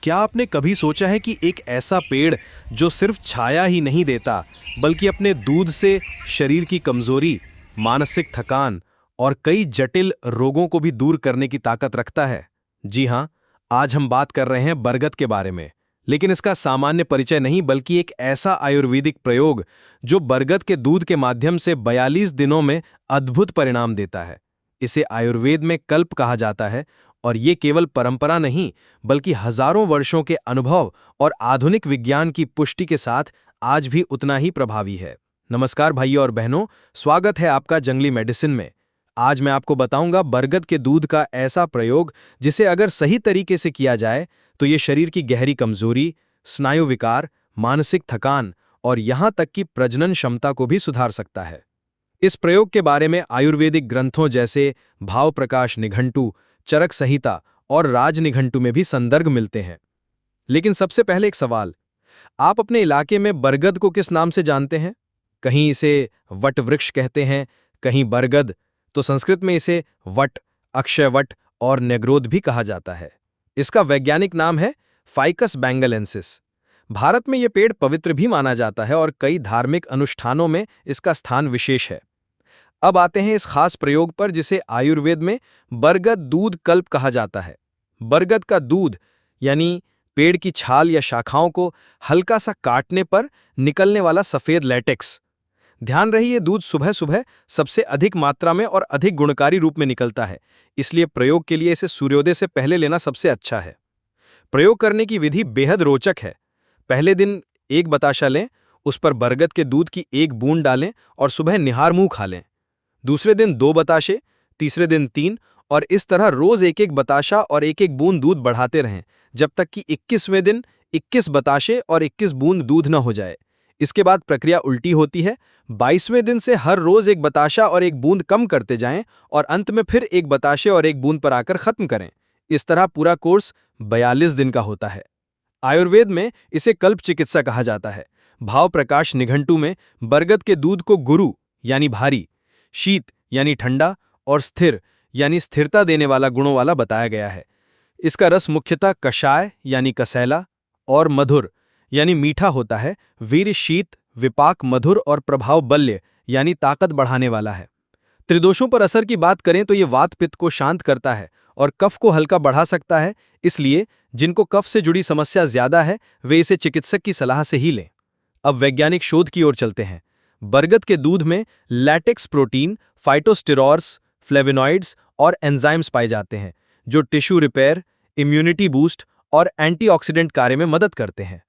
क्या आपने कभी सोचा है कि एक ऐसा पेड़ जो सिर्फ छाया ही नहीं देता बल्कि अपने दूध से शरीर की कमजोरी, मानसिक थकान और कई जटिल रोगों को भी दूर करने की ताकत रखता है? जी हां, आज हम बात कर रहे हैं बरगद के बारे में। लेकिन इसका सामान्य परिचय नहीं बल्कि एक ऐसा आयुर्वेदिक प्रयोग जो बरगद के दूध के माध्यम से 42 दिनों में अद्भुत परिणाम देता है। इसे आयुर्वेद में कल्प कहा जाता है और ये केवल परंपरा नहीं बल्कि हजारों वर्षों के अनुभव और आधुनिक विज्ञान की पुष्टि के साथ आज भी उतना ही प्रभावी है। नमस्कार भाइयों और बहनों, स्वागत है आपका जंगली मेडिसिन में। आज मैं आपको बताऊंगा बरगद के दूध का ऐसा प्रयोग जिसे अगर सही तरीके से किया जाए तो ये शरीर की गहरी कमजोरी, स्नायु विकार, मानसिक थकान और यहां तक कि प्रजनन क्षमता को भी सुधार सकता है। इस प्रयोग के बारे में आयुर्वेदिक ग्रंथों जैसे भाव प्रकाश निघंटु, चरक संहिता और राज निघंटु में भी संदर्भ मिलते हैं। लेकिन सबसे पहले एक सवाल, आप अपने इलाके में बरगद को किस नाम से जानते हैं? कहीं इसे वट वृक्ष कहते हैं, कहीं बरगद, तो संस्कृत में इसे वट, अक्षयवट और नेग्रोध भी कहा जाता है। इसका वैज्ञानिक नाम है फाइकस बैंगलेंसिस। भारत में यह पेड़ पवित्र भी माना जाता है और कई धार्मिक अनुष्ठानों में इसका स्थान विशेष है। अब आते हैं इस खास प्रयोग पर जिसे आयुर्वेद में बरगद दूध कल्प कहा जाता है। बरगद का दूध यानी पेड़ की छाल या शाखाओं को हल्का सा काटने पर निकलने वाला सफेद लैटेक्स। ध्यान रहे ये दूध सुबह सुबह सबसे अधिक मात्रा में और अधिक गुणकारी रूप में निकलता है, इसलिए प्रयोग के लिए इसे सूर्योदय से पहले लेना सबसे अच्छा है। प्रयोग करने की विधि बेहद रोचक है। पहले दिन एक बताशा लें, उस पर बरगद के दूध की एक बूंद डालें और सुबह निहार मुंह खा लें। दूसरे दिन 2 बताशे, तीसरे दिन 3 और इस तरह रोज एक एक बताशा और एक एक बूंद दूध बढ़ाते रहें जब तक कि 21वें दिन 21 बताशे और 21 बूंद दूध न हो जाए। इसके बाद प्रक्रिया उल्टी होती है। 22वें दिन से हर रोज एक बताशा और एक बूंद कम करते जाएं और अंत में फिर एक बताशे और एक बूंद पर आकर खत्म करें। इस तरह पूरा कोर्स 42 दिन का होता है। आयुर्वेद में इसे कल्प चिकित्सा कहा जाता है। भाव प्रकाश निघंटु में बरगद के दूध को गुरु यानी भारी, शीत यानी ठंडा और स्थिर यानी स्थिरता देने वाला गुणों वाला बताया गया है। इसका रस मुख्यतः कषाय यानी कसैला और मधुर यानी मीठा होता है। वीर शीत, विपाक मधुर और प्रभाव बल्य यानी ताकत बढ़ाने वाला है। त्रिदोषों पर असर की बात करें तो ये वात पित्त को शांत करता है और कफ को हल्का बढ़ा सकता है, इसलिए जिनको कफ से जुड़ी समस्या ज्यादा है वे इसे चिकित्सक की सलाह से ही लें। अब वैज्ञानिक शोध की ओर चलते हैं। बरगद के दूध में लैटेक्स प्रोटीन, फाइटोस्टेरॉल्स, फ्लेवोनॉइड्स और एंजाइम्स पाए जाते हैं जो टिश्यू रिपेयर, इम्यूनिटी बूस्ट और एंटीऑक्सीडेंट कार्य में मदद करते हैं।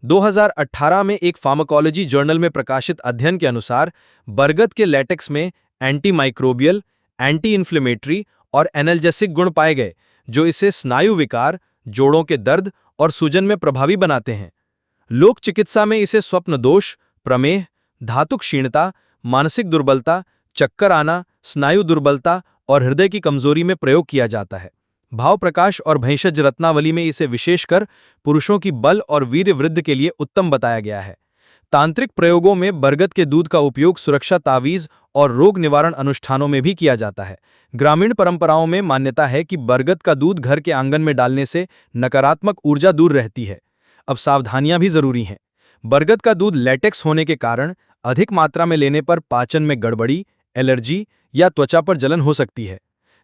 2018 में एक फार्माकोलॉजी जर्नल में प्रकाशित अध्ययन के अनुसार बरगद के लैटेक्स में एंटी माइक्रोबियल, एंटी इन्फ्लेमेटरी और एनाल्जेसिक गुण पाए गए जो इसे स्नायु विकार, जोड़ों के दर्द और सूजन में प्रभावी बनाते हैं। लोक चिकित्सा में इसे स्वप्न दोष, प्रमेह, धातु क्षीणता, मानसिक दुर्बलता, चक्कर आना, स्नायु दुर्बलता और हृदय की कमजोरी में प्रयोग किया जाता है। भाव प्रकाश और भैंसज रत्नावली में इसे विशेषकर पुरुषों की बल और वीर्य वृद्धि के लिए उत्तम बताया गया है। तांत्रिक प्रयोगों में बरगद के दूध का उपयोग सुरक्षा तावीज और रोग निवारण अनुष्ठानों में भी किया जाता है। ग्रामीण परंपराओं में मान्यता है कि बरगद का दूध घर के आंगन में डालने से नकारात्मक ऊर्जा दूर रहती है। अब सावधानियां भी जरूरी हैं। बरगद का दूध लैटेक्स होने के कारण अधिक मात्रा में लेने पर पाचन में गड़बड़ी, एलर्जी या त्वचा पर जलन हो सकती है।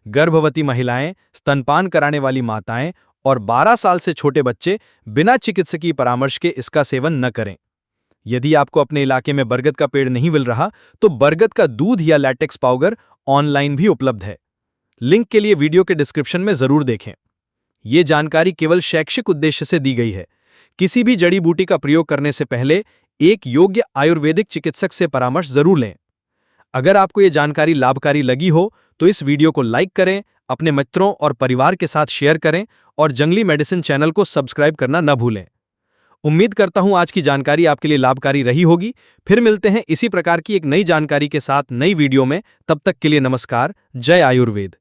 गर्भवती महिलाएं, स्तनपान कराने वाली माताएं और 12 साल से छोटे बच्चे बिना चिकित्सकीय परामर्श के इसका सेवन न करें। यदि आपको अपने इलाके में बरगद का पेड़ नहीं मिल रहा तो बरगद का दूध या लैटेक्स पाउडर ऑनलाइन भी उपलब्ध है। लिंक के लिए वीडियो के डिस्क्रिप्शन में जरूर देखें। ये जानकारी केवल शैक्षिक उद्देश्य से दी गई है। किसी भी जड़ी बूटी का प्रयोग करने से पहले एक योग्य आयुर्वेदिक चिकित्सक से परामर्श जरूर लें। अगर आपको ये जानकारी लाभकारी लगी हो तो इस वीडियो को लाइक करें, अपने मित्रों और परिवार के साथ शेयर करें और जंगली मेडिसिन चैनल को सब्सक्राइब करना न भूलें। उम्मीद करता हूं आज की जानकारी आपके लिए लाभकारी रही होगी। फिर मिलते हैं इसी प्रकार की एक नई जानकारी के साथ नई वीडियो में। तब तक के लिए नमस्कार। जय आयुर्वेद।